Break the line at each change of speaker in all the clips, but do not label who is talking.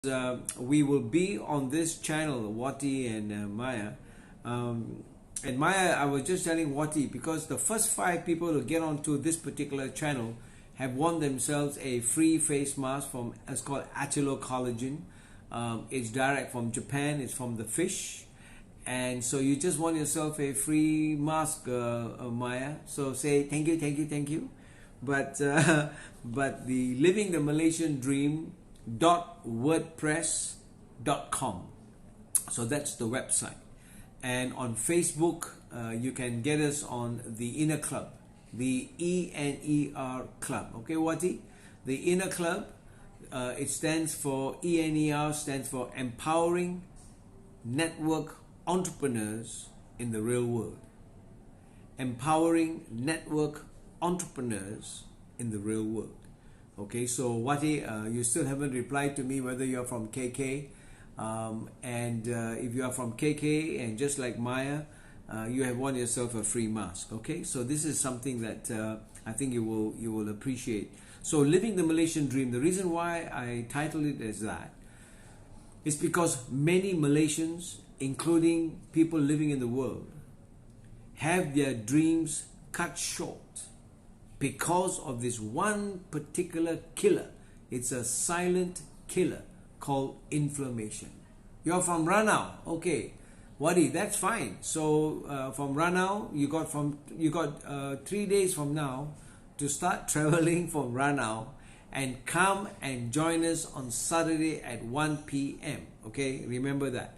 We will be on this channel, Wati and Maya. And Maya, I was just telling Wati because the first 5 people to get onto this particular channel have won themselves a free face mask from, it's called Collagen. It's direct from Japan, it's from the fish. And so you just won yourself a free mask, Maya. So say thank you, thank you, thank you. But the Living the Malaysian Dream .wordpress.com, so that's the website. And on Facebook you can get us on the ENER Club, the ENER Club. Okay, Wati, the ENER Club, it stands for ENER, stands for Empowering Network Entrepreneurs in the Real World. Empowering Network Entrepreneurs in the Real World. Okay, so Wati, you still haven't replied to me whether you're from KK. And if you are from KK, and just like Maya, you have won yourself a free mask. Okay, so this is something that I think you will appreciate. So Living the Malaysian Dream, the reason why I titled it as that is because many Malaysians, including people living in the world, have their dreams cut short because of this one particular killer. It's a silent killer called inflammation. You're from Ranau, okay, Wadi, that's fine. So from Ranau, you got 3 days from now to start traveling from Ranau and come and join us on Saturday at 1 p.m. Okay, remember that.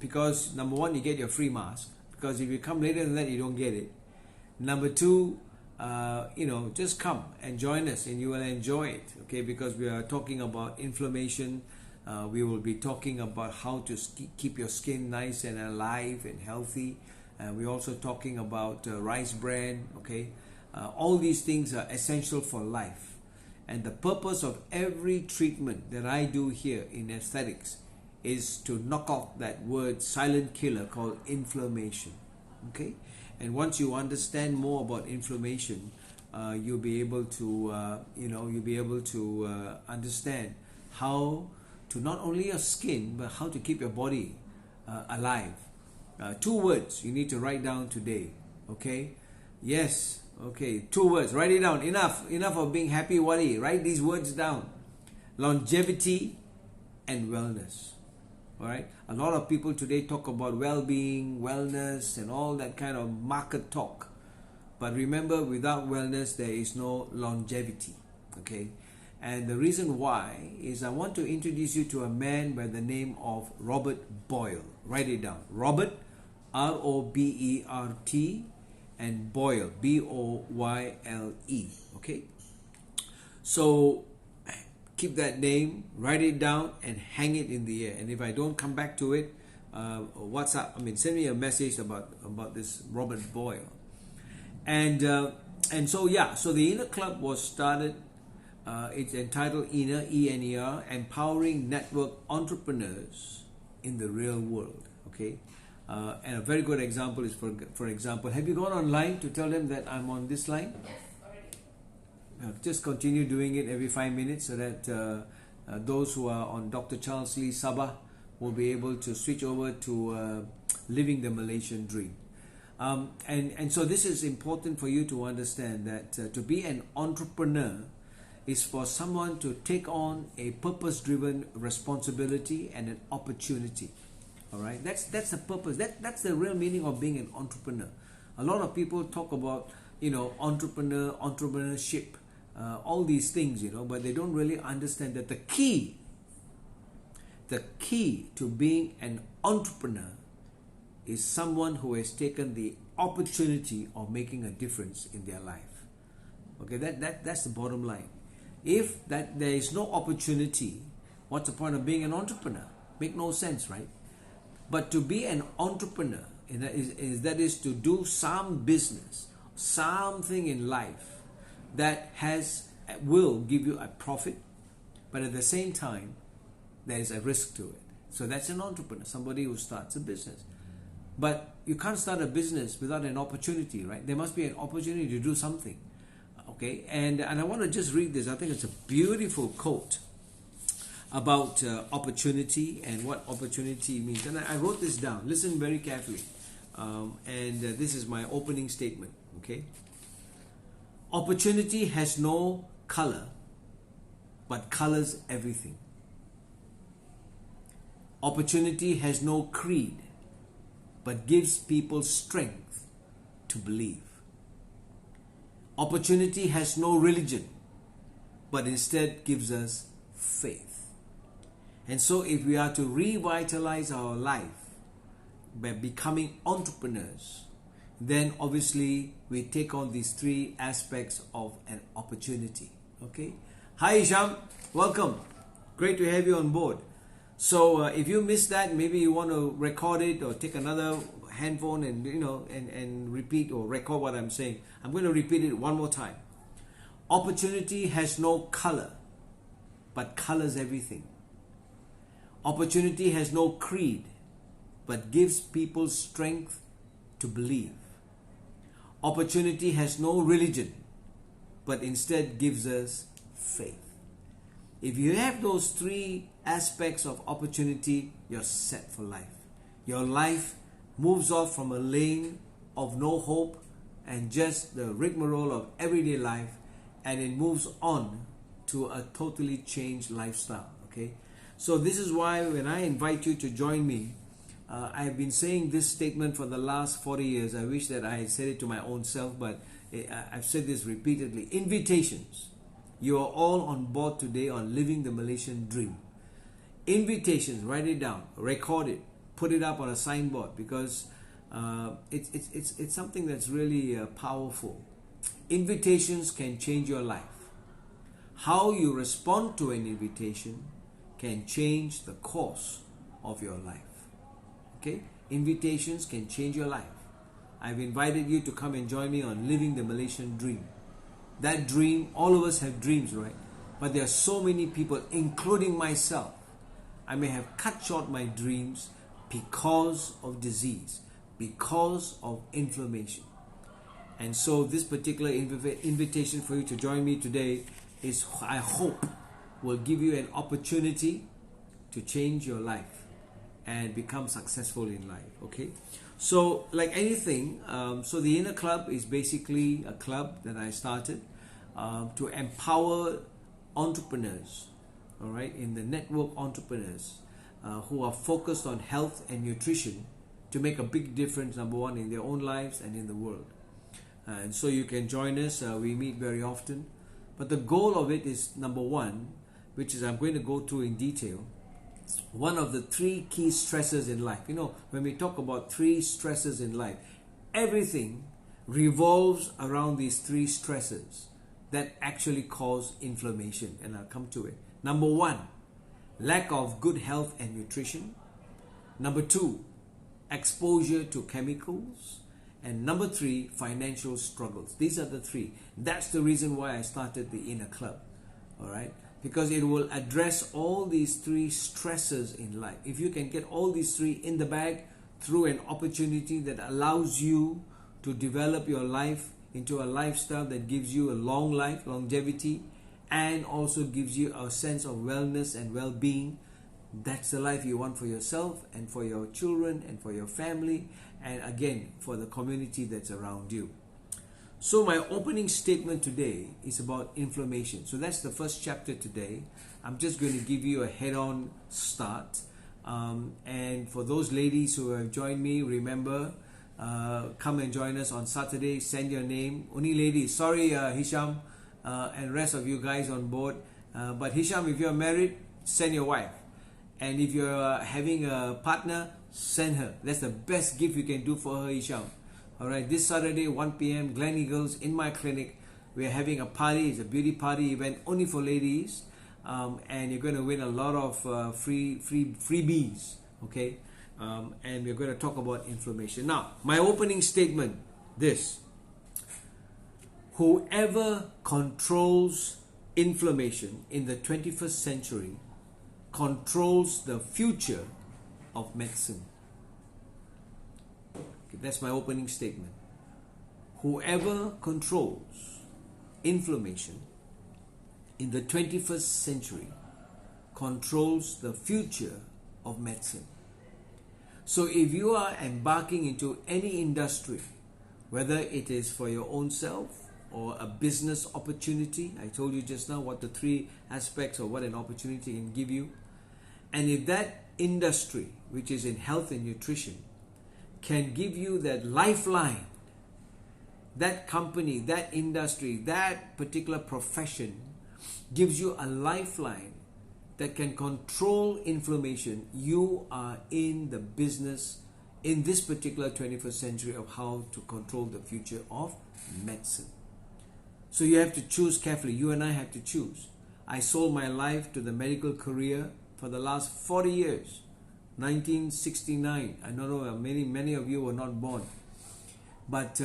Because number one, you get your free mask, because if you come later than that, you don't get it. Number two, just come and join us and you will enjoy it, okay? Because we are talking about inflammation. We will be talking about how to keep your skin nice and alive and healthy. We're also talking about rice bran, okay? All these things are essential for life. And the purpose of every treatment that I do here in aesthetics is to knock off that word silent killer called inflammation, okay? And once you understand more about inflammation, you'll be able to, understand how to not only your skin, but how to keep your body alive. 2 words you need to write down today, okay? Yes, okay, 2 words, write it down. Enough of being happy, Wadi. Write these words down. Longevity and wellness. All right. A lot of people today talk about well-being, wellness, and all that kind of market talk. But remember, without wellness, there is no longevity. Okay. And the reason why is I want to introduce you to a man by the name of Robert Boyle. Write it down. Robert, R-O-B-E-R-T, and Boyle, B-O-Y-L-E. Okay. So keep that name, write it down, and hang it in the air. And if I don't come back to it, send me a message about this Robert Boyle. And so the ENER Club was started. It's entitled ENER, E-N-E-R, Empowering Network Entrepreneurs in the Real World. Okay, and a very good example is, for example, have you gone online to tell them that I'm on this line? Just continue doing it every 5 minutes so that those who are on Dr. Charles Lee Sabah will be able to switch over to Living the Malaysian Dream. And so this is important for you to understand that to be an entrepreneur is for someone to take on a purpose-driven responsibility and an opportunity. All right, that's the purpose. That's the real meaning of being an entrepreneur. A lot of people talk about entrepreneurship. All these things, but they don't really understand that the key to being an entrepreneur is someone who has taken the opportunity of making a difference in their life. Okay, that's the bottom line. If there is no opportunity, what's the point of being an entrepreneur? Make no sense, right? But to be an entrepreneur that is to do some business, something in life that will give you a profit, but at the same time there is a risk to it. So that's an entrepreneur, somebody who starts a business. But you can't start a business without an opportunity, right? There must be an opportunity to do something. Okay, and I want to just read this. I think it's a beautiful quote. about opportunity and what opportunity means. And I wrote this down. Listen very carefully. This is my opening statement. Okay. Opportunity has no color, but colors everything. Opportunity has no creed, but gives people strength to believe. Opportunity has no religion, but instead gives us faith. And so if we are to revitalize our life by becoming entrepreneurs, then obviously we take on these three aspects of an opportunity. Okay. Hi Isham, welcome. Great to have you on board. So if you missed that, maybe you want to record it or take another handphone and and repeat or record what I'm saying. I'm going to repeat it one more time. Opportunity has no color, but colors everything. Opportunity has no creed, but gives people strength to believe. Opportunity has no religion, but instead gives us faith. If you have those three aspects of opportunity, you're set for life. Your life moves off from a lane of no hope and just the rigmarole of everyday life, and it moves on to a totally changed lifestyle. Okay, so this is why when I invite you to join me, I have been saying this statement for the last 40 years. I wish that I had said it to my own self, but I've said this repeatedly. Invitations. You are all on board today on living the Malaysian dream. Invitations, write it down, record it, put it up on a signboard, because it's something that's really powerful. Invitations can change your life. How you respond to an invitation can change the course of your life. Okay? Invitations can change your life. I've invited you to come and join me on living the Malaysian dream. That dream, all of us have dreams, right? But there are so many people, including myself. I may have cut short my dreams because of disease, because of inflammation. And so this particular invitation for you to join me today is, I hope, will give you an opportunity to change your life and become successful in life. Okay? So like anything, so the ENER Club is basically a club that I started to empower entrepreneurs, all right, in the network entrepreneurs who are focused on health and nutrition to make a big difference, number one, in their own lives and in the world. And so you can join us. We meet very often. But the goal of it is, number one, which is I'm going to go through in detail, one of the three key stresses in life. You know, when we talk about three stresses in life, everything revolves around these three stresses that actually cause inflammation, and I'll come to it. Number one, lack of good health and nutrition. Number two, exposure to chemicals. And number three, financial struggles. These are the three. That's the reason why I started the ENER Club. All right? Because it will address all these three stresses in life. If you can get all these three in the bag through an opportunity that allows you to develop your life into a lifestyle that gives you a long life, longevity, and also gives you a sense of wellness and well-being, that's the life you want for yourself and for your children and for your family, and again for the community that's around you. So my opening statement today is about inflammation. So that's the first chapter today. I'm just going to give you a head-on start. And for those ladies who have joined me, remember, come and join us on Saturday. Send your name. Only ladies. Sorry, Hisham and rest of you guys on board. But Hisham, if you're married, send your wife. And if you're having a partner, send her. That's the best gift you can do for her, Hisham. Alright, this Saturday, 1 p.m, Glen Eagles, in my clinic, we're having a party. It's a beauty party event only for ladies. And you're going to win a lot of freebies. Okay? And we're going to talk about inflammation. Now, my opening statement, this. Whoever controls inflammation in the 21st century controls the future of medicine. Okay, that's my opening statement. Whoever controls inflammation in the 21st century controls the future of medicine. So if you are embarking into any industry, whether it is for your own self or a business opportunity, I told you just now what the three aspects of what an opportunity can give you. And if that industry, which is in health and nutrition, can give you that lifeline, that company, that industry, that particular profession gives you a lifeline that can control inflammation, you are in the business in this particular 21st century of how to control the future of medicine. So you have to choose carefully. You and I have to choose. I sold my life to the medical career for the last 40 years. 1969. I don't know, many of you were not born. But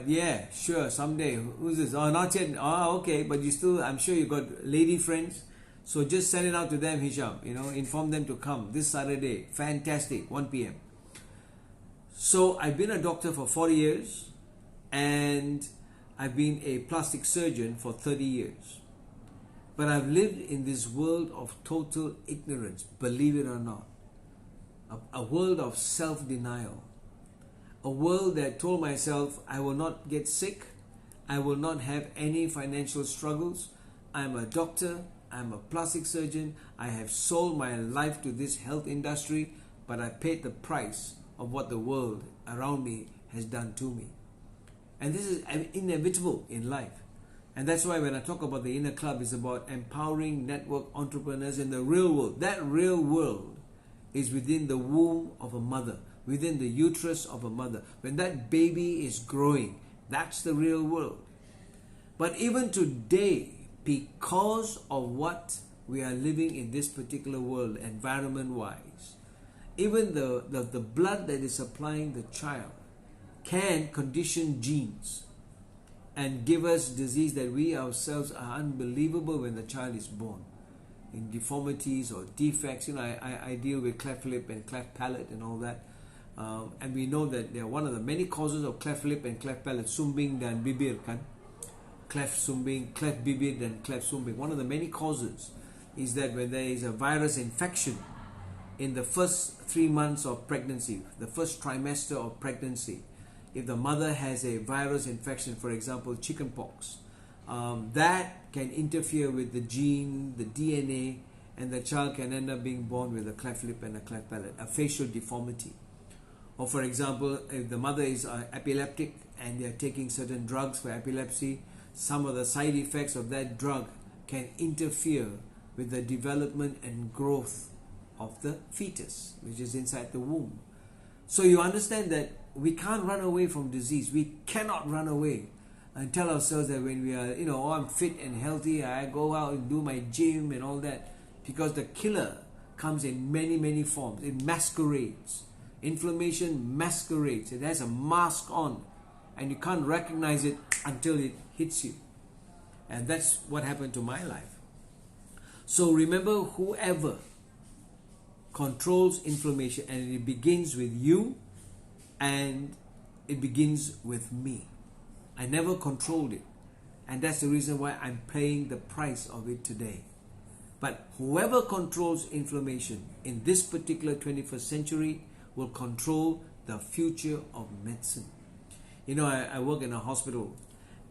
yeah, sure, someday. Who's this? Oh, not yet. Oh, okay. But you still, I'm sure you got lady friends. So just send it out to them, Hisham. Inform them to come this Saturday. Fantastic, 1 p.m. So I've been a doctor for 40 years. And I've been a plastic surgeon for 30 years. But I've lived in this world of total ignorance, believe it or not. A world of self-denial. A world that told myself I will not get sick. I will not have any financial struggles. I'm a doctor. I'm a plastic surgeon. I have sold my life to this health industry, but I paid the price of what the world around me has done to me. And this is inevitable in life. And that's why when I talk about the Inner Club, it's about empowering network entrepreneurs in the real world. That real world is within the womb of a mother, within the uterus of a mother. When that baby is growing, that's the real world. But even today, because of what we are living in this particular world, environment-wise, even the blood that is supplying the child can condition genes and give us disease that we ourselves are unbelievable when the child is born. In deformities or defects, I deal with cleft lip and cleft palate and all that. And we know that they are one of the many causes of cleft lip and cleft palate, sumbing dan bibir kan. Cleft sumbing, cleft bibir dan cleft sumbing. One of the many causes is that when there is a virus infection in the first 3 months of pregnancy, the first trimester of pregnancy, if the mother has a virus infection, for example, chickenpox, that can interfere with the gene, the DNA, and the child can end up being born with a cleft lip and a cleft palate, a facial deformity. Or for example, if the mother is epileptic and they are taking certain drugs for epilepsy, some of the side effects of that drug can interfere with the development and growth of the fetus, which is inside the womb. So you understand that we can't run away from disease. We cannot run away and tell ourselves that when we are, I'm fit and healthy, I go out and do my gym and all that. Because the killer comes in many, many forms. It masquerades. Inflammation masquerades. It has a mask on. And you can't recognize it until it hits you. And that's what happened to my life. So remember, whoever controls inflammation, and it begins with you and it begins with me. I never controlled it. And that's the reason why I'm paying the price of it today. But whoever controls inflammation in this particular 21st century will control the future of medicine. I work in a hospital,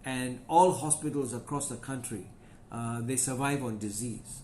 and all hospitals across the country, they survive on disease.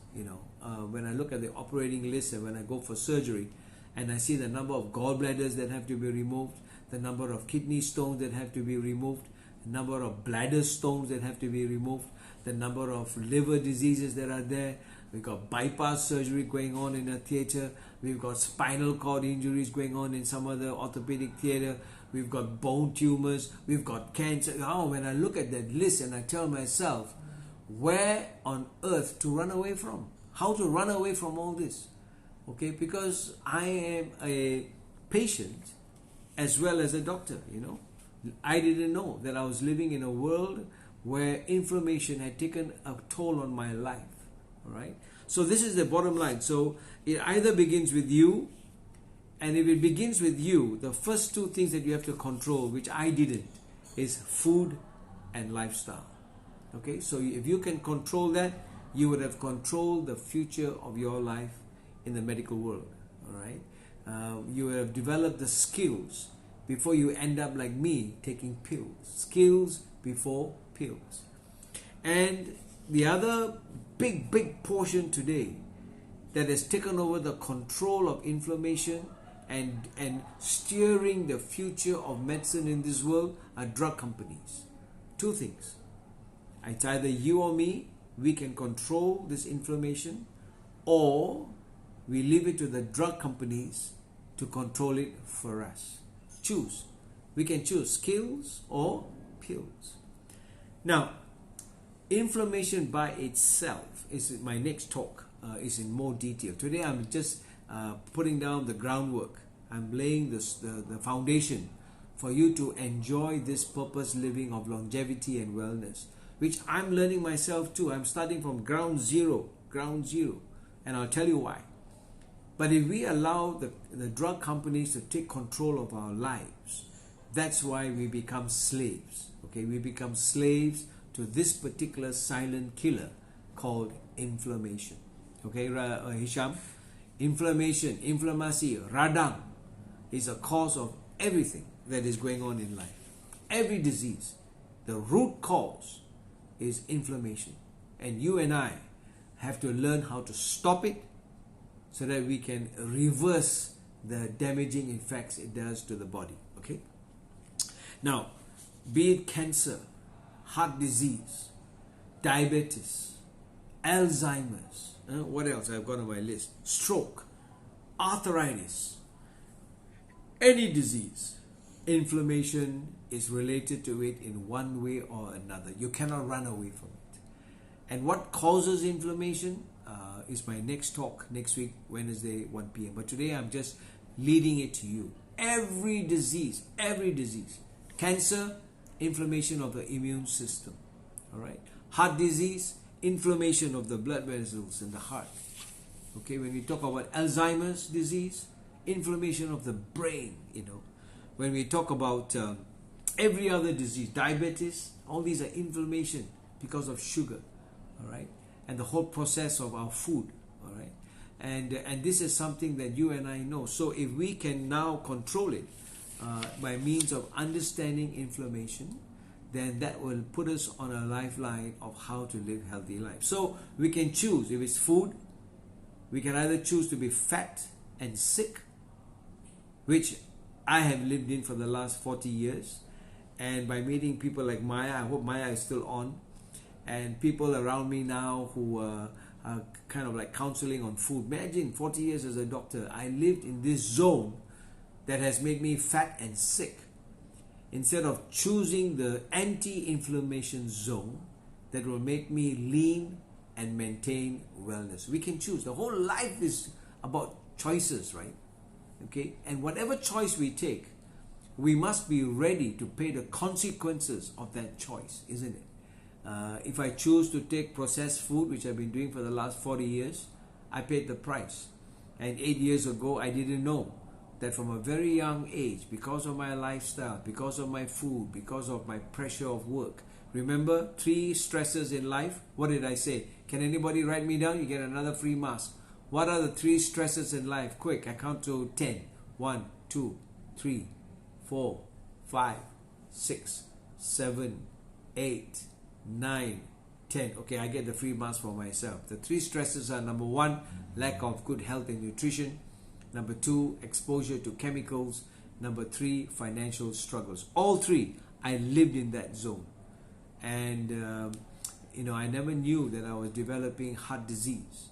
When I look at the operating list and when I go for surgery, and I see the number of gallbladders that have to be removed, the number of kidney stones that have to be removed, the number of bladder stones that have to be removed, the number of liver diseases that are there. We've got bypass surgery going on in a theatre. We've got spinal cord injuries going on in some other orthopedic theatre. We've got bone tumors. We've got cancer. When I look at that list and I tell myself, where on earth to run away from? How to run away from all this? Okay, because I am a patient as well as a doctor, I didn't know that I was living in a world where inflammation had taken a toll on my life. All right. So this is the bottom line. So it either begins with you, and if it begins with you, the first two things that you have to control, which I didn't, is food and lifestyle. Okay. So if you can control that, you would have controlled the future of your life in the medical world. All right, you would have developed the skills before you end up like me taking pills. Skills before pills. And the other big portion today that has taken over the control of inflammation and steering the future of medicine in this world are drug companies. Two things. It's either you or me, we can control this inflammation, or we leave it to the drug companies to control it for us. Choose. We can choose skills or pills. Now, inflammation by itself is my next talk. Is in more detail. Today I'm just putting down the groundwork. I'm laying the foundation for you to enjoy this purpose living of longevity and wellness, which I'm learning myself too. I'm starting from ground zero, and I'll tell you why. But if we allow the drug companies to take control of our lives, that's why we become slaves. Okay, we become slaves to this particular silent killer called inflammation. Okay, Hisham, inflammasi, radang is a cause of everything that is going on in life. Every disease, the root cause is inflammation. And you and I have to learn how to stop it so that we can reverse the damaging effects it does to the body. Okay? Now, be it cancer, heart disease, diabetes, Alzheimer's, what else I've got on my list? Stroke, arthritis, any disease, inflammation is related to it in one way or another. You cannot run away from it. And what causes inflammation is my next talk next week, Wednesday, 1 p.m. But today I'm just leading it to you. Every disease, cancer, inflammation of the immune system. All right, heart disease, inflammation of the blood vessels in the heart. Okay, when we talk about Alzheimer's disease, inflammation of the brain, When we talk about every other disease, diabetes, all these are inflammation because of sugar, all right? And the whole process of our food, all right? And this is something that you and I know. So if we can now control it by means of understanding inflammation, then that will put us on a lifeline of how to live healthy life. So we can choose. If it's food, we can either choose to be fat and sick, which I have lived in for the last 40 years. And by meeting people like Maya, I hope Maya is still on, and people around me now who are kind of like counseling on food. Imagine 40 years as a doctor, I lived in this zone that has made me fat and sick. Instead of choosing the anti-inflammation zone that will make me lean and maintain wellness. We can choose. The whole life is about choices, right? Okay, and whatever choice we take, we must be ready to pay the consequences of that choice, isn't it? If I choose to take processed food, which I've been doing for the last 40 years, I paid the price. And 8 years ago, I didn't know that from a very young age, because of my lifestyle, because of my food, because of my pressure of work. Remember, 3 stresses in life? What did I say? Can anybody write me down? You get another free mask. What are the 3 stresses in life? Quick, I count to 10. 1, 2, 3, 4, 5, 6, 7, 8, 9, 10. Okay, I get the free mask for myself. The 3 stresses are: number 1, lack of good health and nutrition; number 2, exposure to chemicals; number 3, financial struggles. All 3, I lived in that zone. And I never knew that I was developing heart disease.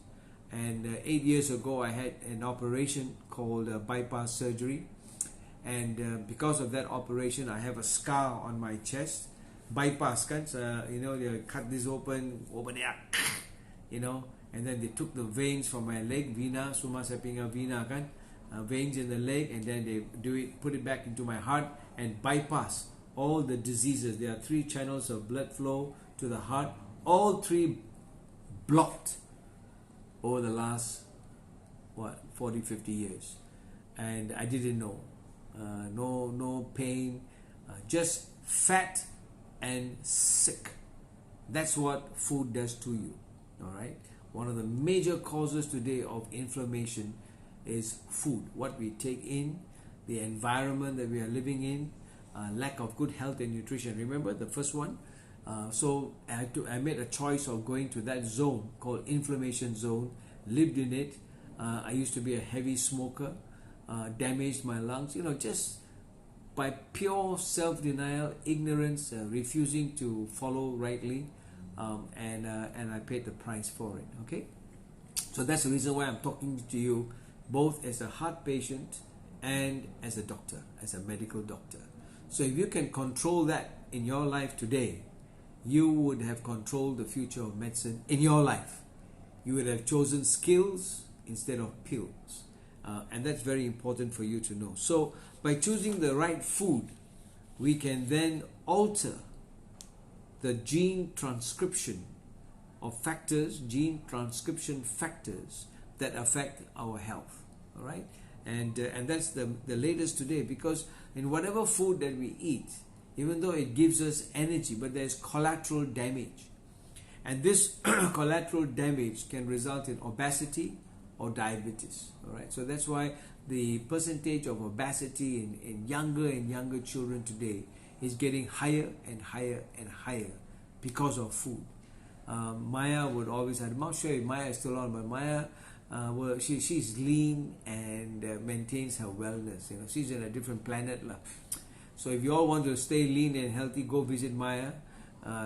And 8 years ago, I had an operation called bypass surgery. And because of that operation, I have a scar on my chest. Bypass, kan? They cut this open there, and then they took the veins from my leg, vena, suma sapinga vena, kan? Veins in the leg, and then they put it back into my heart and bypass all the diseases. There are 3 channels of blood flow to the heart. All 3 blocked over the last 40, 50 years, and I didn't know. No pain, just fat and sick. That's what food does to you. All right. One of the major causes today of inflammation is food, what we take in, the environment that we are living in, lack of good health and nutrition. Remember the first one? So I made a choice of going to that zone called inflammation zone, lived in it. I used to be a heavy smoker, damaged my lungs, just by pure self-denial, ignorance, refusing to follow rightly, and I paid the price for it. Okay, so that's the reason why I'm talking to you both as a heart patient and as a doctor, as a medical doctor. So if you can control that in your life today, you would have controlled the future of medicine in your life. You would have chosen skills instead of pills. And that's very important for you to know. So by choosing the right food, we can then alter the gene transcription factors that affect our health. All right? And that's the latest today, because in whatever food that we eat, even though it gives us energy, but there's collateral damage. And this collateral damage can result in obesity or diabetes. All right, so that's why the percentage of obesity in younger and younger children today is getting higher and higher and higher because of food. Maya would always, I'm not sure if Maya is still on, but Maya, she's lean and maintains her wellness. She's in a different planet. So if you all want to stay lean and healthy, go visit Maya.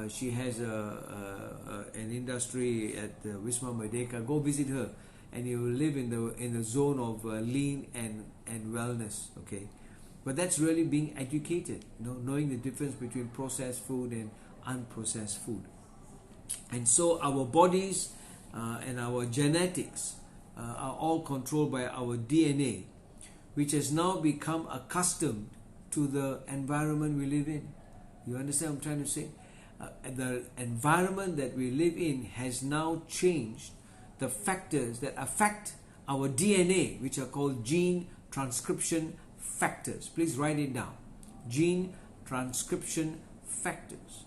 She has an industry at Wisma Merdeka. Go visit her, and you will live in the zone of lean and wellness. Okay, but that's really being educated. Knowing the difference between processed food and unprocessed food. And so our bodies and our genetics are all controlled by our DNA, which has now become accustomed to the environment we live in. You understand what I'm trying to say? The environment that we live in has now changed the factors that affect our DNA, which are called gene transcription factors. Please write it down. Gene transcription factors.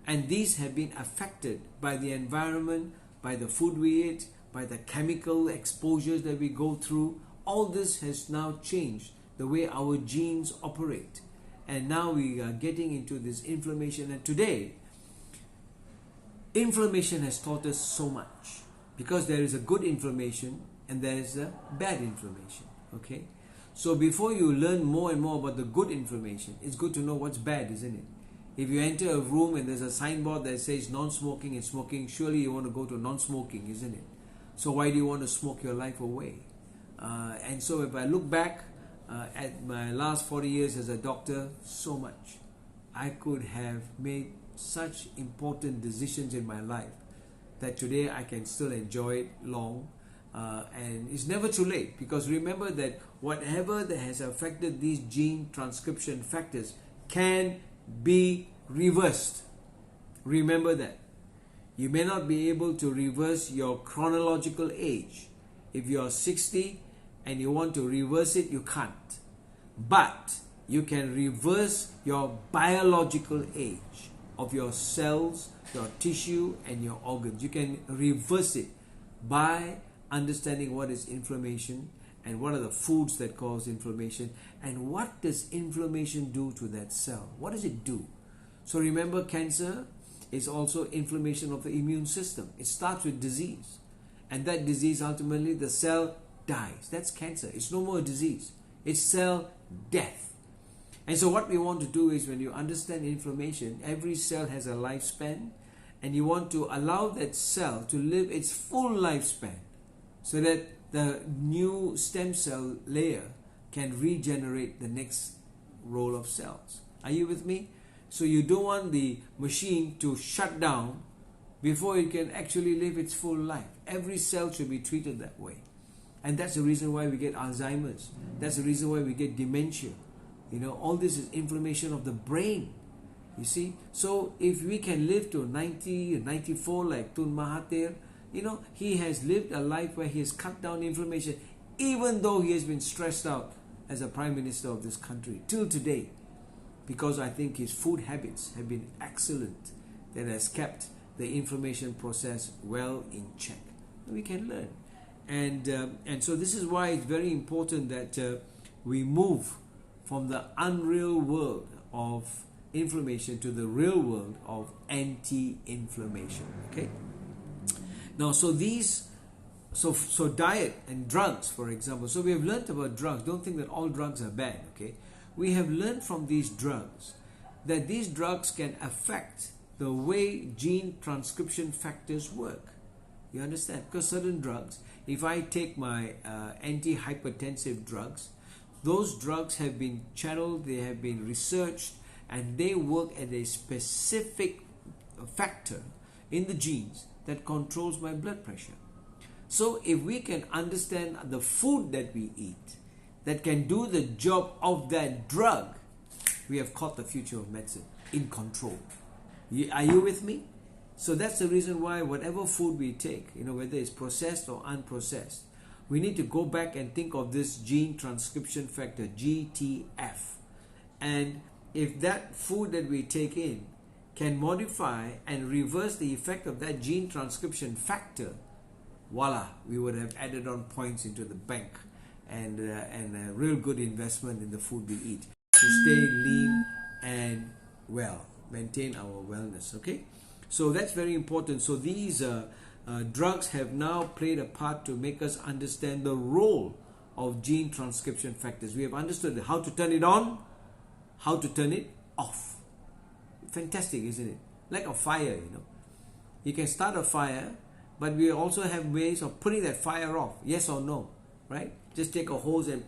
And these have been affected by the environment, by the food we eat, by the chemical exposures that we go through. All this has now changed the way our genes operate. And now we are getting into this inflammation. And today, inflammation has taught us so much, because there is a good inflammation and there is a bad inflammation. Okay, so before you learn more and more about the good inflammation, it's good to know what's bad, isn't it? If you enter a room and there's a signboard that says non-smoking and smoking, surely you want to go to non-smoking, isn't it? So why do you want to smoke your life away? And so if I look back at my last 40 years as a doctor, so much. I could have made such important decisions in my life that today I can still enjoy it long. And it's never too late, because remember that whatever that has affected these gene transcription factors can be reversed. Remember that. You may not be able to reverse your chronological age. If you're 60 and you want to reverse it, you can't. But you can reverse your biological age of your cells, your tissue, and your organs. You can reverse it by understanding what is inflammation and what are the foods that cause inflammation, and what does inflammation do to that cell. What does it do? So remember, cancer is also inflammation of the immune system. It starts with disease, and that disease, ultimately the cell dies. That's cancer. It's no more a disease. It's cell death. And so what we want to do is, when you understand inflammation, every cell has a lifespan, and you want to allow that cell to live its full lifespan so that the new stem cell layer can regenerate the next row of cells. Are you with me? So you don't want the machine to shut down before it can actually live its full life. Every cell should be treated that way. And that's the reason why we get Alzheimer's. That's the reason why we get dementia. All this is inflammation of the brain. You see? So if we can live to 90 or 94 like Tun Mahathir, he has lived a life where he has cut down inflammation, even though he has been stressed out as a Prime Minister of this country till today, because I think his food habits have been excellent, that has kept the inflammation process well in check. We can learn. And so this is why it's very important that we move from the unreal world of inflammation to the real world of anti-inflammation. Okay. Now, so diet and drugs, for example. So we have learned about drugs. Don't think that all drugs are bad. Okay. We have learned from these drugs that these drugs can affect the way gene transcription factors work. You understand? Because certain drugs, if I take my antihypertensive drugs, those drugs have been channeled, they have been researched, and they work at a specific factor in the genes that controls my blood pressure. So if we can understand the food that we eat that can do the job of that drug, we have caught the future of medicine in control. Are you with me? So that's the reason why whatever food we take, whether it's processed or unprocessed, we need to go back and think of this gene transcription factor, GTF. And if that food that we take in can modify and reverse the effect of that gene transcription factor, voila, we would have added on points into the bank and a real good investment in the food we eat to stay lean and well, maintain our wellness. Okay, so that's very important. So these drugs have now played a part to make us understand the role of gene transcription factors. We have understood how to turn it on, how to turn it off. Fantastic, isn't it? Like a fire, you can start a fire, but we also have ways of putting that fire off. Yes or no, right? Just take a hose and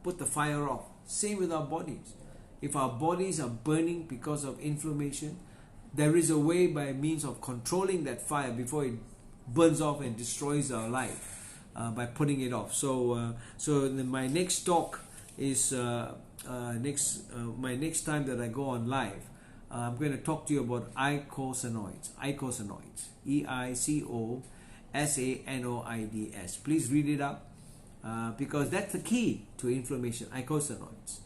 put the fire off. Same with our bodies. If our bodies are burning because of inflammation, there is a way by means of controlling that fire before it burns off and destroys our life by putting it off. So my next talk is my next time that I go on live. I'm going to talk to you about eicosanoids. eicosanoids. Please read it up because that's the key to inflammation. Eicosanoids.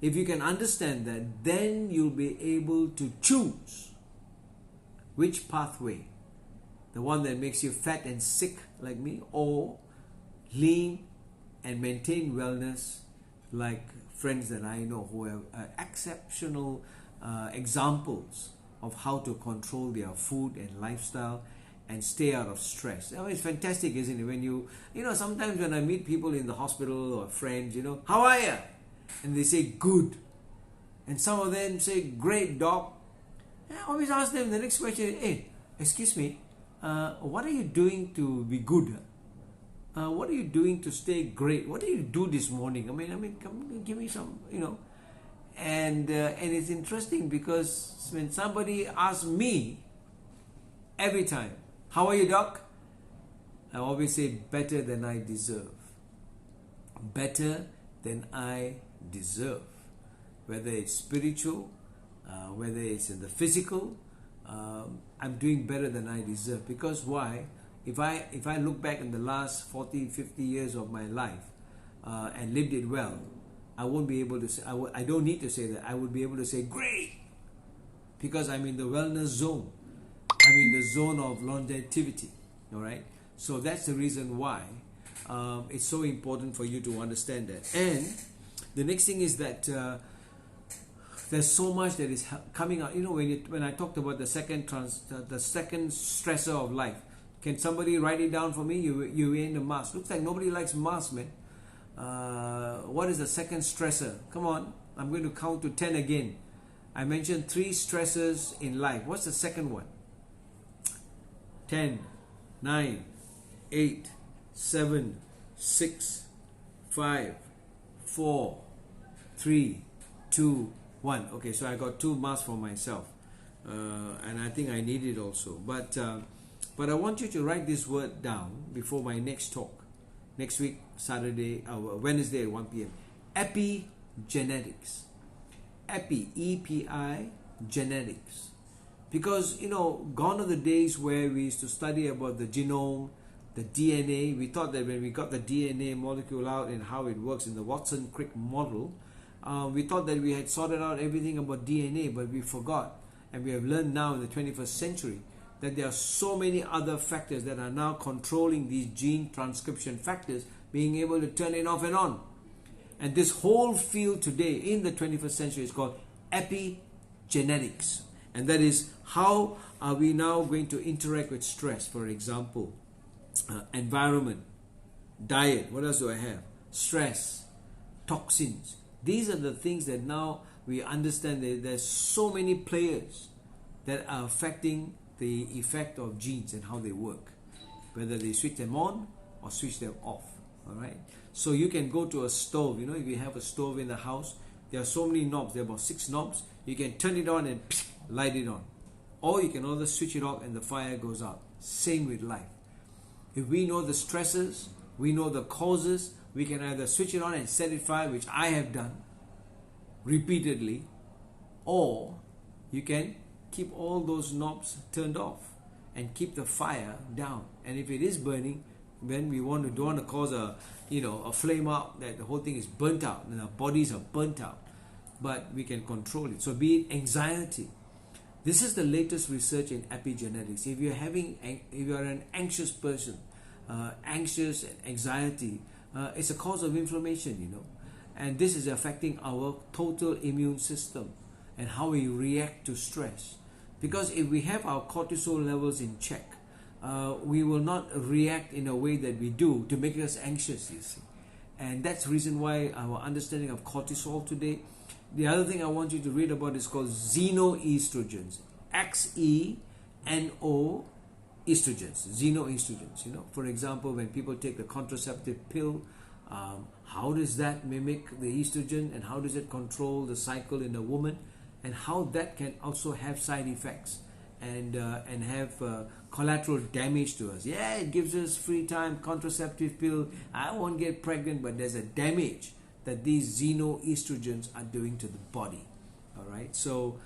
If you can understand that, then you'll be able to choose which pathway, the one that makes you fat and sick like me, or lean and maintain wellness like friends that I know who have exceptional examples of how to control their food and lifestyle and stay out of stress. It's fantastic, isn't it? When you sometimes when I meet people in the hospital or friends, how are you? And they say good. And some of them say great, doc. I always ask them the next question, hey, excuse me, what are you doing to be good? What are you doing to stay great? What did you do this morning? I mean, come give me some, And it's interesting because when somebody asks me every time, how are you, doc? I always say better than I deserve. Better than I deserve. Whether it's spiritual, whether it's in the physical, I'm doing better than I deserve. Because why? If I look back in the last 40, 50 years of my life and lived it well, I won't be able to say, I don't need to say that. I would be able to say great, because I'm in the wellness zone. I'm in the zone of longevity. All right. So that's the reason why it's so important for you to understand that. And the next thing is that there's so much that is coming out. When I talked about the second stressor of life, can somebody write it down for me? You in the mask. Looks like nobody likes masks, man. What is the second stressor? Come on, I'm going to count to 10 again. I mentioned 3 stressors in life. What's the second one? 10, 9, 8, 7, 6, 5, 4, 3, 2, 1. Okay, so I got 2 masks for myself, and I think I need it also. But I want you to write this word down before my next talk, next week, Wednesday at 1 p.m. Epigenetics. E-P-I, genetics. Because, gone are the days where we used to study about the genome, the DNA. We thought that when we got the DNA molecule out and how it works in the Watson-Crick model, we thought that we had sorted out everything about DNA, but we forgot. and we have learned now in the 21st century that there are so many other factors that are now controlling these gene transcription factors, being able to turn it off and on. And this whole field today in the 21st century is called epigenetics. And that is, how are we now going to interact with stress? For example, environment, diet, what else do I have? Stress, toxins. These are the things that now we understand that there's so many players that are affecting the effect of genes and how they work, whether they switch them on or switch them off. All right. So you can go to a stove. You know, if you have a stove in the house, there are so many knobs. There are about 6 knobs. You can turn it on and light it on, or you can also switch it off and the fire goes out. Same with life. If we know the stresses, we know the causes, we can either switch it on and set it fire, which I have done repeatedly, or you can keep all those knobs turned off and keep the fire down. And if it is burning, then we don't want to cause a flame up that the whole thing is burnt out and our bodies are burnt out, but we can control it. So be it anxiety. This is the latest research in epigenetics. If you are an anxious person, anxious and anxiety, it's a cause of inflammation, and this is affecting our total immune system and how we react to stress. Because if we have our cortisol levels in check, we will not react in a way that we do to make us anxious, you see. And that's the reason why our understanding of cortisol today. The other thing I want you to read about is called xenoestrogens. XENO estrogens, xenoestrogens. For example, when people take the contraceptive pill, how does that mimic the estrogen, and how does it control the cycle in a woman, and how that can also have side effects and have collateral damage to us. Yeah, it gives us free time, contraceptive pill, I won't get pregnant, but there's a damage that these xenoestrogens are doing to the body. All right, so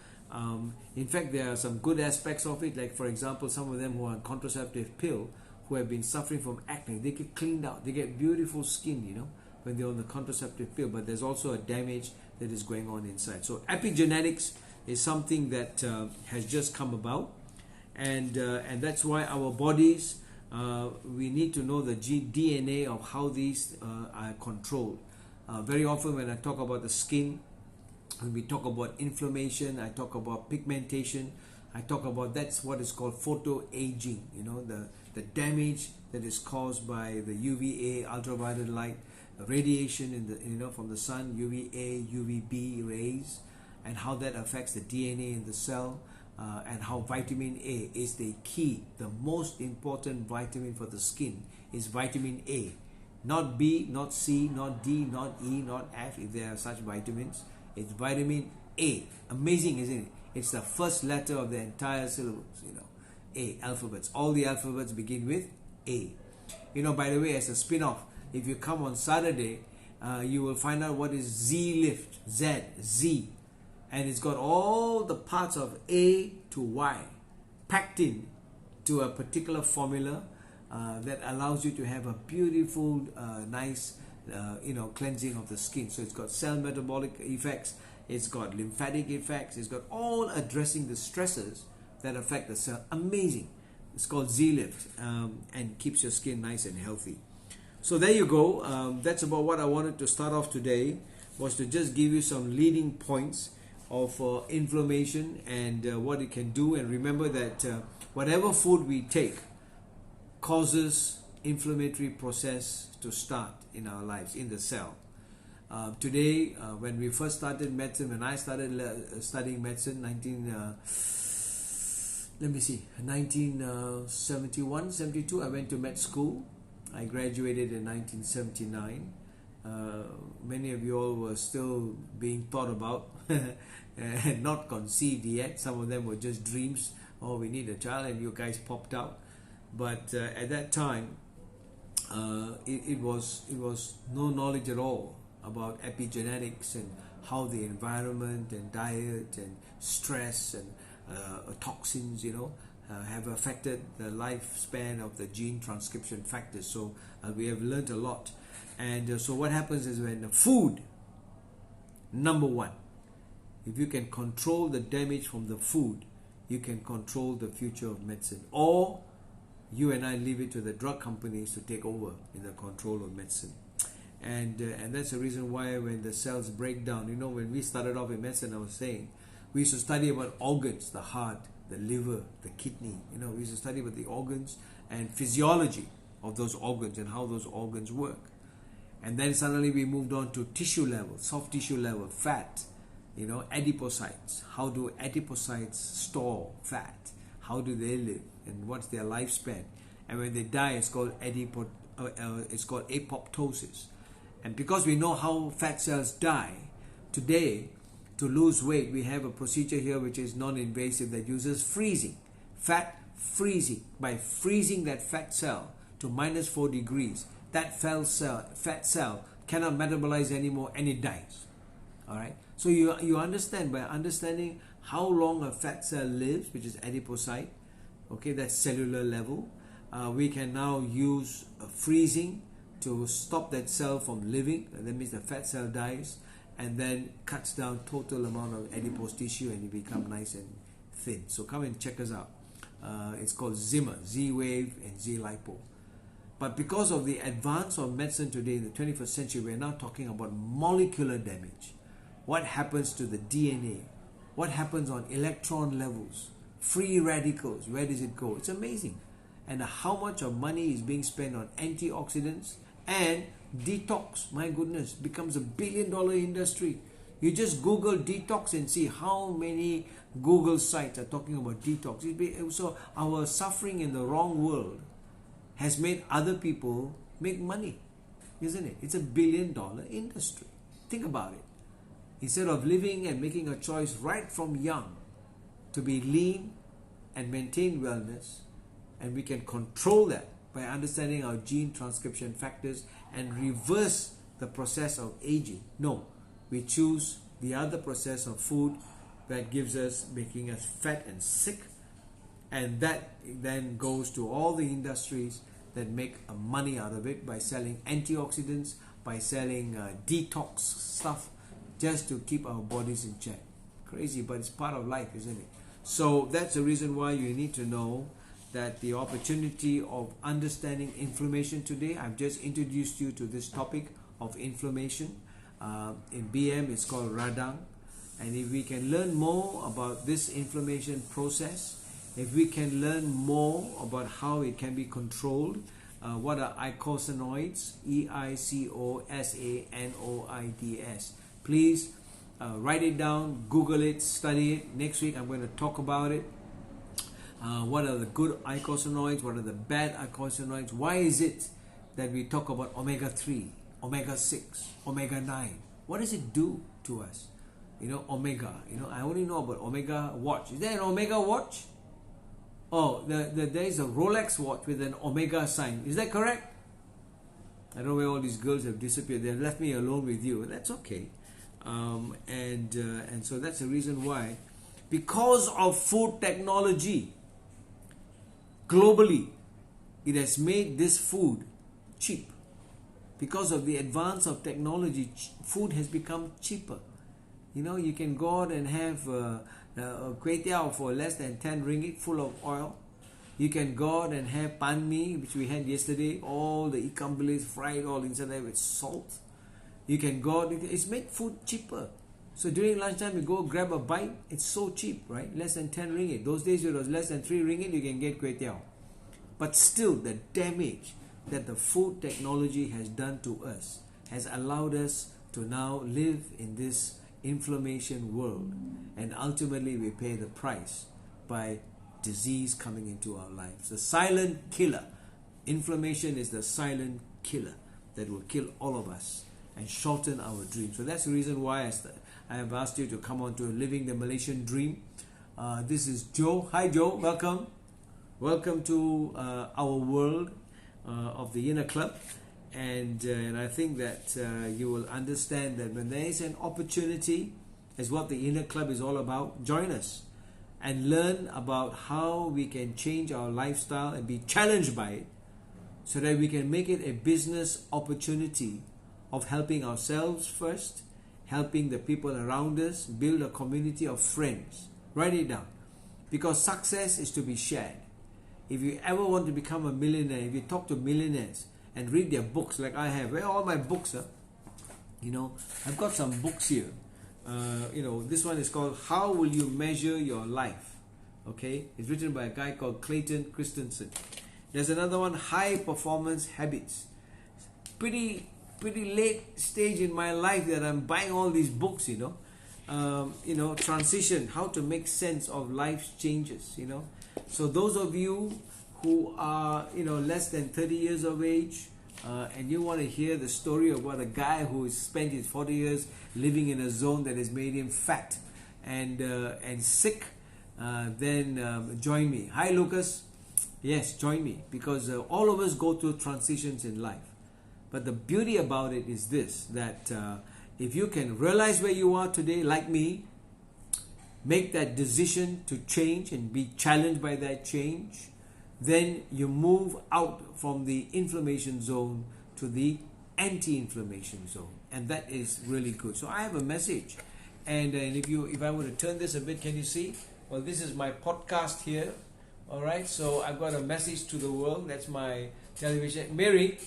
in fact, there are some good aspects of it. Like, for example, some of them who are on contraceptive pill, who have been suffering from acne, they get cleaned out, they get beautiful skin, when they're on the contraceptive pill. But there's also a damage that is going on inside. So epigenetics is something that has just come about, and that's why our bodies, we need to know the DNA of how these are controlled. Very often when I talk about the skin, when we talk about inflammation, I talk about pigmentation, I talk about, that's what is called photoaging, the damage that is caused by the UVA, ultraviolet light, radiation in the from the sun, UVA, UVB rays, and how that affects the DNA in the cell, and how vitamin A is the key. The most important vitamin for the skin is vitamin A. Not B, not C, not D, not E, not F, if there are such vitamins. It's vitamin A. Amazing, isn't it? It's the first letter of the entire syllabus, A, alphabets. All the alphabets begin with A. By the way, as a spin-off, if you come on Saturday, you will find out what is Z-lift, Z, and it's got all the parts of A to Y packed in to a particular formula that allows you to have a beautiful, nice, cleansing of the skin. So it's got cell metabolic effects, it's got lymphatic effects, it's got all addressing the stresses that affect the cell. Amazing. It's called Z-lift, and keeps your skin nice and healthy. So there you go. That's about what I wanted to start off today, was to just give you some leading points of inflammation and what it can do. And remember that whatever food we take causes inflammatory process to start in our lives, in the cell. Today, when we first started medicine, when I started studying medicine, 1971, 72, I went to med school. I graduated in 1979. Many of you all were still being thought about and not conceived yet. Some of them were just dreams. Oh, we need a child, and you guys popped out. But at that time, it was no knowledge at all about epigenetics and how the environment and diet and stress and toxins, have affected the lifespan of the gene transcription factors. So we have learned a lot. And so what happens is, when the food, number one, if you can control the damage from the food, you can control the future of medicine, or you and I leave it to the drug companies to take over in the control of medicine. And that's the reason why when the cells break down, when we started off in medicine, I was saying we used to study about organs, the heart, the liver, the kidney. We used to study about the organs and physiology of those organs and how those organs work. And then suddenly we moved on to tissue level, soft tissue level, fat, adipocytes. How do adipocytes store fat? How do they live? And what's their lifespan? And when they die, it's called apoptosis. And because we know how fat cells die, today, to lose weight, we have a procedure here which is non-invasive that uses freezing, fat freezing. By freezing that fat cell to -4 degrees, that fat cell cannot metabolize anymore and it dies. All right. So you understand, by understanding how long a fat cell lives, which is adipocyte, okay, that's cellular level, we can now use freezing to stop that cell from living. That means the fat cell dies and then cuts down total amount of adipose tissue and you become nice and thin. So come and check us out. It's called ZIMR, Z-Wave and Z-Lipo. But because of the advance of medicine today in the 21st century, we're now talking about molecular damage. What happens to the DNA? What happens on electron levels? Free radicals, where does it go? It's amazing. And how much of money is being spent on antioxidants and detox? My goodness, becomes a $1 billion industry. You just Google detox and see how many Google sites are talking about detox. So our suffering in the wrong world has made other people make money, isn't it? It's a $1 billion industry. Think about it. Instead of living and making a choice right from young to be lean and maintain wellness, and we can control that by understanding our gene transcription factors and reverse the process of aging. No, we choose the other process of food that gives us, making us fat and sick, and that then goes to all the industries that make money out of it by selling antioxidants, by selling detox stuff, just to keep our bodies in check. Crazy, but it's part of life, isn't it? So that's the reason why you need to know that the opportunity of understanding inflammation today. I've just introduced you to this topic of inflammation. In BM, it's called radang. And if we can learn more about this inflammation process, if we can learn more about how it can be controlled, what are eicosanoids? EICOSANOIDS. Please write it down, Google it, study it. Next week I'm going to talk about it. What are the good eicosanoids? What are the bad eicosanoids? Why is it that we talk about omega-3, omega-6, omega-9? What does it do to us? Omega. I only know about Omega watch. Is there an Omega watch? Oh, there is a Rolex watch with an Omega sign. Is that correct? I don't know where all these girls have disappeared. They have left me alone with you. That's okay. And so that's the reason why. Because of food technology, globally, it has made this food cheap. Because of the advance of technology, food has become cheaper. You can go out and have a kway teow for less than 10 ringgit full of oil. You can go out and have pan mi, which we had yesterday, all the ikan bilis fried all inside there with salt. You can go out, it's made food cheaper. So during lunchtime, you go grab a bite, it's so cheap, right? Less than 10 ringgit. Those days, it was less than 3 ringgit, you can get kway teow. But still, the damage that the food technology has done to us has allowed us to now live in this inflammation world, and ultimately we pay the price by disease coming into our lives. The silent killer. Inflammation is the silent killer that will kill all of us and shorten our dreams. So that's the reason why I have asked you to come on to Living the Malaysian Dream. This is Joe. Hi Joe, welcome. Welcome to our world of the ENER Club. And I think that you will understand that when there is an opportunity, as what the ENER Club is all about, join us and learn about how we can change our lifestyle and be challenged by it, so that we can make it a business opportunity of helping ourselves first, helping the people around us, build a community of friends. Write it down. because success is to be shared. If you ever want to become a millionaire, if you talk to millionaires and read their books like I have, where are all my books? You know, I've got some books here. You know, this one is called How Will You Measure Your Life? Okay, it's written by a guy called Clayton Christensen. There's another one, High Performance Habits. Pretty late stage in my life that I'm buying all these books, you know. Transition, how to make sense of life's changes, you know. So those of you who are, you know, less than 30 years of age, and you want to hear the story about a guy who has spent his 40 years living in a zone that has made him fat and sick, then join me. Hi Lucas. Yes, join me, because all of us go through transitions in life. But the beauty about it is this, that if you can realize where you are today, like me, make that decision to change and be challenged by that change, then you move out from the inflammation zone to the anti-inflammation zone, and that is really good. So I have a message, and if I were to turn this a bit, can you see? Well, this is my podcast here. All right, so I've got a message to the world. That's my television. Mary,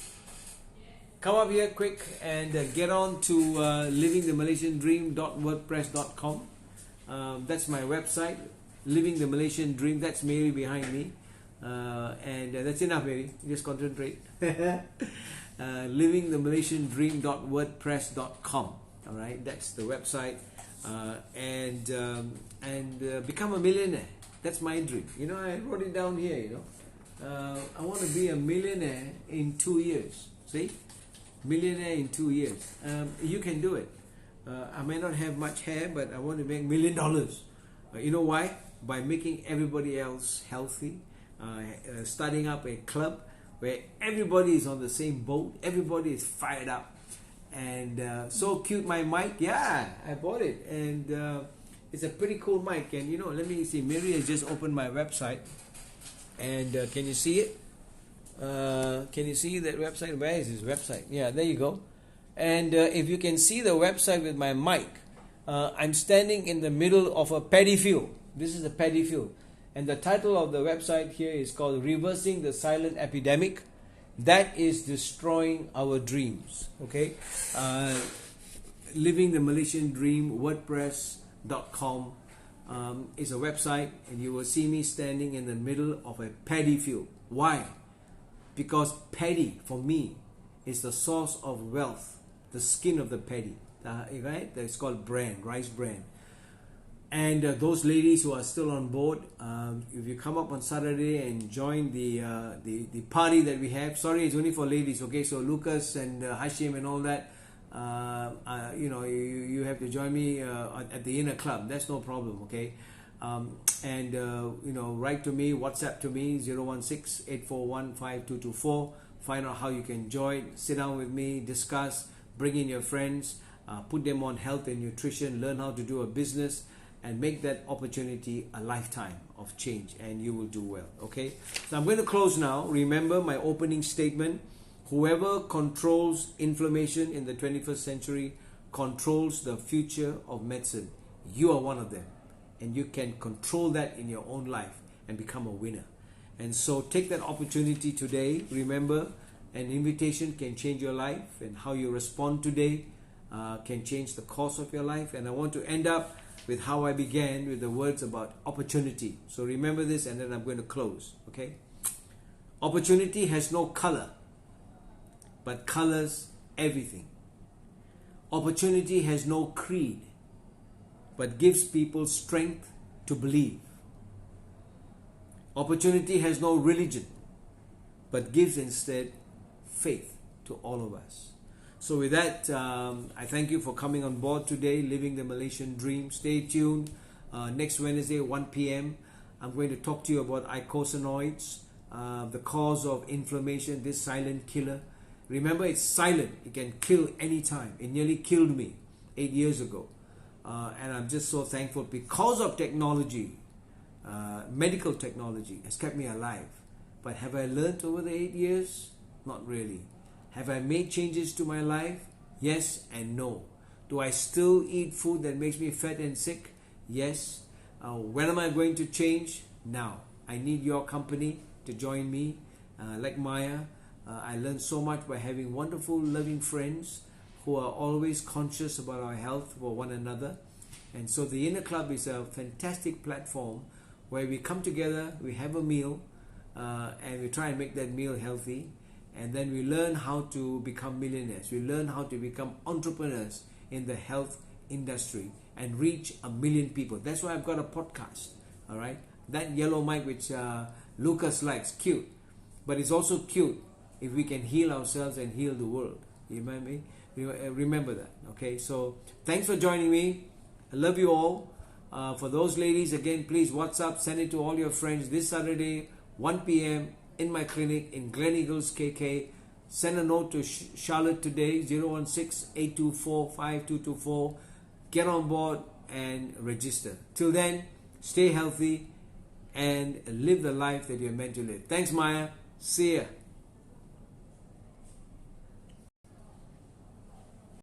come up here quick and get on to livingthemalaysiandream.wordpress.com. That's my website, Living the Malaysian Dream. That's Mary behind me. And that's enough, Mary. Just concentrate. Livingthemalaysiandream.wordpress.com. All right, that's the website. And become a millionaire. That's my dream. You know, I wrote it down here, you know. I want to be a millionaire in 2 years. See? Millionaire in 2 years. You can do it. I may not have much hair, but I want to make $1 million. You know why? By making everybody else healthy. Starting up a club where everybody is on the same boat. Everybody is fired up. And so cute, my mic. Yeah, I bought it. And it's a pretty cool mic. And you know, let me see. Mary has just opened my website. And can you see it? Can you see that website? Where is this website? Yeah, there you go. And if you can see the website with my mic, I'm standing in the middle of a paddy field. This is a paddy field. And the title of the website here is called Reversing the Silent Epidemic That is Destroying Our Dreams. Okay? Living the Malaysian Dream, WordPress.com is a website, and you will see me standing in the middle of a paddy field. Why? Because paddy, for me, is the source of wealth, the skin of the paddy, right? It's called bran, rice bran. And those ladies who are still on board, if you come up on Saturday and join the party that we have, sorry, it's only for ladies, okay? So Lucas and Hashim and all that, you know, you have to join me at the ENER club. That's no problem, okay? And you know, write to me, WhatsApp to me, 016-841-5224. Find out how you can join, sit down with me, discuss, bring in your friends, put them on health and nutrition, learn how to do a business, and make that opportunity a lifetime of change, and you will do well, okay? So I'm going to close now. Remember my opening statement: whoever controls inflammation in the 21st century controls the future of medicine. You are one of them, and you can control that in your own life and become a winner. And so take that opportunity today. Remember, an invitation can change your life, and how you respond today can change the course of your life. And I want to end up with how I began, with the words about opportunity. So remember this, and then I'm going to close, okay? Opportunity has no color, but colors everything. Opportunity has no creed, but gives people strength to believe. Opportunity has no religion, but gives instead faith to all of us. So with that, I thank you for coming on board today, Living the Malaysian Dream. Stay tuned. Next Wednesday, 1 p.m., I'm going to talk to you about icosanoids, the cause of inflammation, this silent killer. Remember, it's silent. It can kill anytime. It nearly killed me 8 years ago. And I'm just so thankful because of technology. Medical technology has kept me alive. But have I learned over the 8 years? Not really. Have I made changes to my life? Yes and no. Do I still eat food that makes me fat and sick? Yes. When am I going to change? Now. I need your company to join me. Like Maya, I learned so much by having wonderful, loving friends who are always conscious about our health for one another. And so the ENER Club is a fantastic platform where we come together, we have a meal, and we try and make that meal healthy. And then we learn how to become millionaires. We learn how to become entrepreneurs in the health industry and reach 1 million people. That's why I've got a podcast. All right, that yellow mic which Lucas likes, cute, but it's also cute if we can heal ourselves and heal the world. You remember me? Remember that. Okay, so thanks for joining me. I love you all. For those ladies, again, please WhatsApp, send it to all your friends this Saturday, 1 p.m. in my clinic in Glen Eagles, KK. Send a note to Charlotte today, 016-824-5224. Get on board and register. Till then, stay healthy and live the life that you're meant to live. Thanks, Maya. See ya.